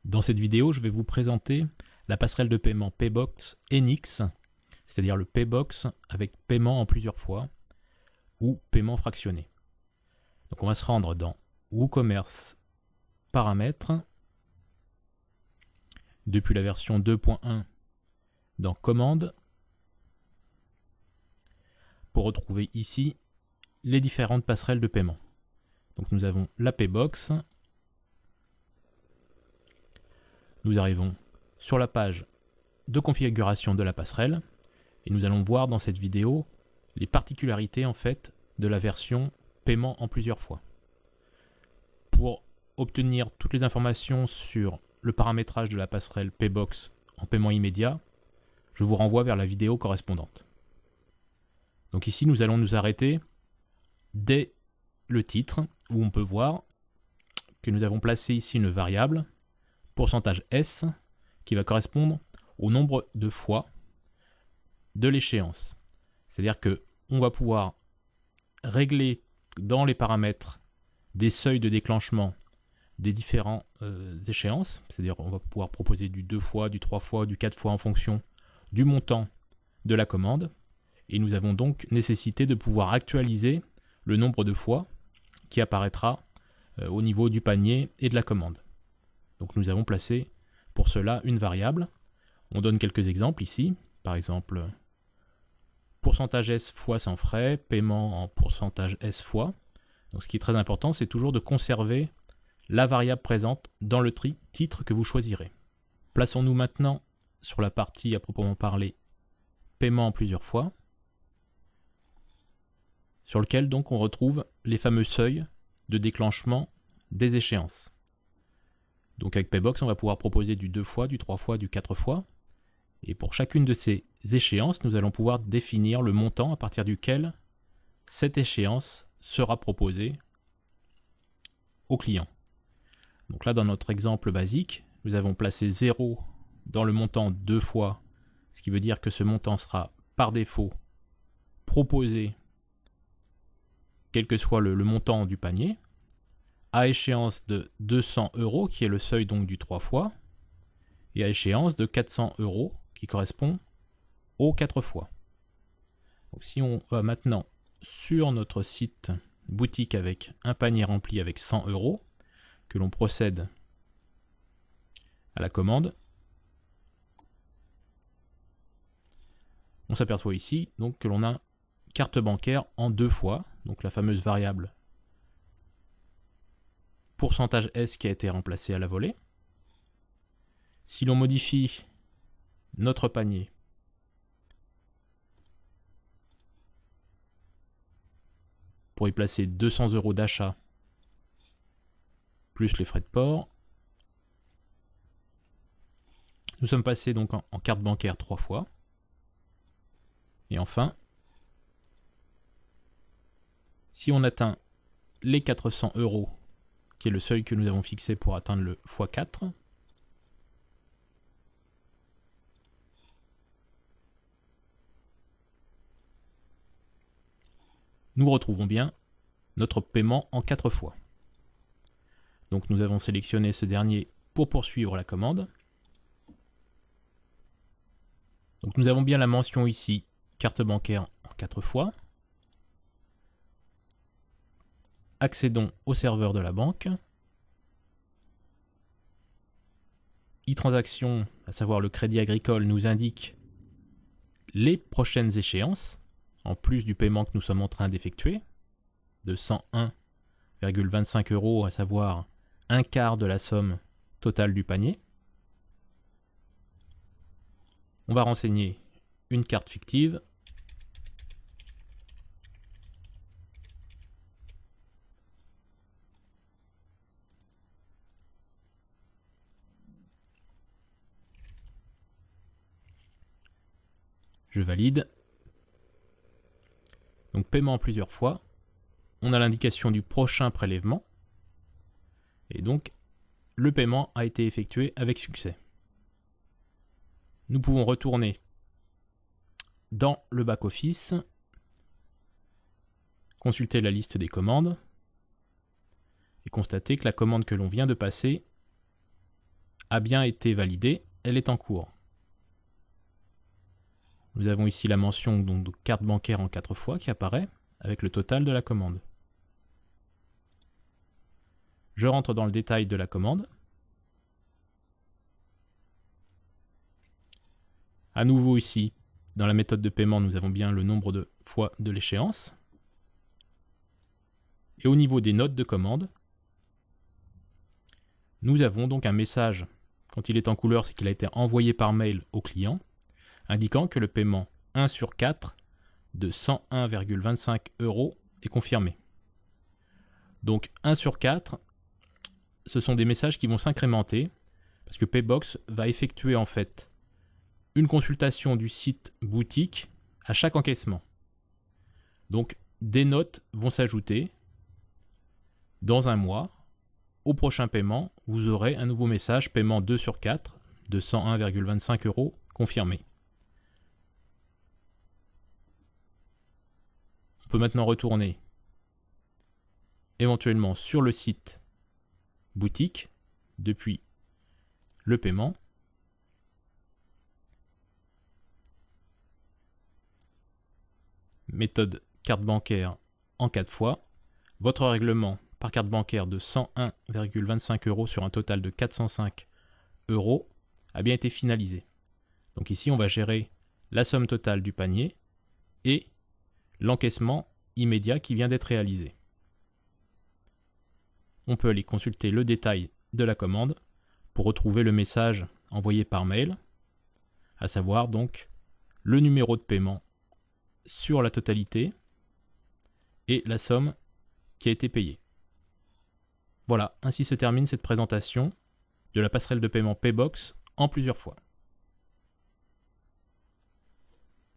Dans cette vidéo, je vais vous présenter la passerelle de paiement Paybox Enix, c'est-à-dire le Paybox avec paiement en plusieurs fois ou paiement fractionné. Donc on va se rendre dans WooCommerce Paramètres, depuis la version 2.1 dans Commandes, pour retrouver ici les différentes passerelles de paiement. Donc nous avons la Paybox. Nous arrivons sur la page de configuration de la passerelle et nous allons voir dans cette vidéo les particularités en fait de la version paiement en plusieurs fois. Pour obtenir toutes les informations sur le paramétrage de la passerelle Paybox en paiement immédiat, je vous renvoie vers la vidéo correspondante. Donc ici nous allons nous arrêter dès le titre où on peut voir que nous avons placé ici une variable pourcentage S qui va correspondre au nombre de fois de l'échéance. C'est-à-dire que on va pouvoir régler dans les paramètres des seuils de déclenchement des différentes échéances, c'est-à-dire on va pouvoir proposer du 2 fois, du 3 fois, du 4 fois en fonction du montant de la commande, et nous avons donc nécessité de pouvoir actualiser le nombre de fois qui apparaîtra au niveau du panier et de la commande. Donc nous avons placé pour cela une variable. On donne quelques exemples ici, par exemple pourcentage S fois sans frais, paiement en pourcentage S fois. Donc ce qui est très important, c'est toujours de conserver la variable présente dans le titre que vous choisirez. Plaçons-nous maintenant sur la partie à proprement parler paiement en plusieurs fois, sur lequel donc on retrouve les fameux seuils de déclenchement des échéances. Donc avec Paybox, on va pouvoir proposer du 2 fois, du 3 fois, du 4 fois. Et pour chacune de ces échéances, nous allons pouvoir définir le montant à partir duquel cette échéance sera proposée au client. Donc là, dans notre exemple basique, nous avons placé 0 dans le montant 2 fois, ce qui veut dire que ce montant sera par défaut proposé, quel que soit le montant du panier, à échéance de 200 €, qui est le seuil donc du 3 fois, et à échéance de 400 €, qui correspond aux 4 fois. Donc si on va maintenant sur notre site boutique avec un panier rempli avec 100 €, que l'on procède à la commande, on s'aperçoit ici donc que l'on a carte bancaire en 2 fois, donc la fameuse variable pourcentage S qui a été remplacé à la volée. Si l'on modifie notre panier pour y placer 200 € d'achat plus les frais de port, nous sommes passés donc en carte bancaire 3 fois. Et enfin, si on atteint les 400 €, qui est le seuil que nous avons fixé pour atteindre le x4, nous retrouvons bien notre paiement en 4 fois. Donc nous avons sélectionné ce dernier pour poursuivre la commande. Donc nous avons bien la mention ici, carte bancaire en 4 fois. Accédons au serveur de la banque. e-Transaction, à savoir le Crédit Agricole, nous indique les prochaines échéances, en plus du paiement que nous sommes en train d'effectuer, de 101,25 €, à savoir un quart de la somme totale du panier. On va renseigner une carte fictive. Je valide. Donc paiement en plusieurs fois. On a l'indication du prochain prélèvement. Et donc le paiement a été effectué avec succès. Nous pouvons retourner dans le back-office, consulter la liste des commandes et constater que la commande que l'on vient de passer a bien été validée, elle est en cours. Nous avons ici la mention donc, de carte bancaire en 4 fois qui apparaît avec le total de la commande. Je rentre dans le détail de la commande. À nouveau ici, dans la méthode de paiement, nous avons bien le nombre de fois de l'échéance. Et au niveau des notes de commande, nous avons donc un message, quand il est en couleur, c'est qu'il a été envoyé par mail au client, indiquant que le paiement 1 sur 4 de 101,25 € est confirmé. Donc 1 sur 4, ce sont des messages qui vont s'incrémenter, parce que Paybox va effectuer en fait une consultation du site boutique à chaque encaissement. Donc des notes vont s'ajouter. Dans un mois, au prochain paiement, vous aurez un nouveau message paiement 2 sur 4 de 101,25 € confirmé. On peut maintenant retourner éventuellement sur le site boutique depuis le paiement. Méthode carte bancaire en 4 fois. Votre règlement par carte bancaire de 101,25 € sur un total de 405 € a bien été finalisé. Donc ici, on va gérer la somme totale du panier et l'encaissement immédiat qui vient d'être réalisé. On peut aller consulter le détail de la commande pour retrouver le message envoyé par mail, à savoir donc le numéro de paiement sur la totalité et la somme qui a été payée. Voilà, ainsi se termine cette présentation de la passerelle de paiement Paybox en plusieurs fois.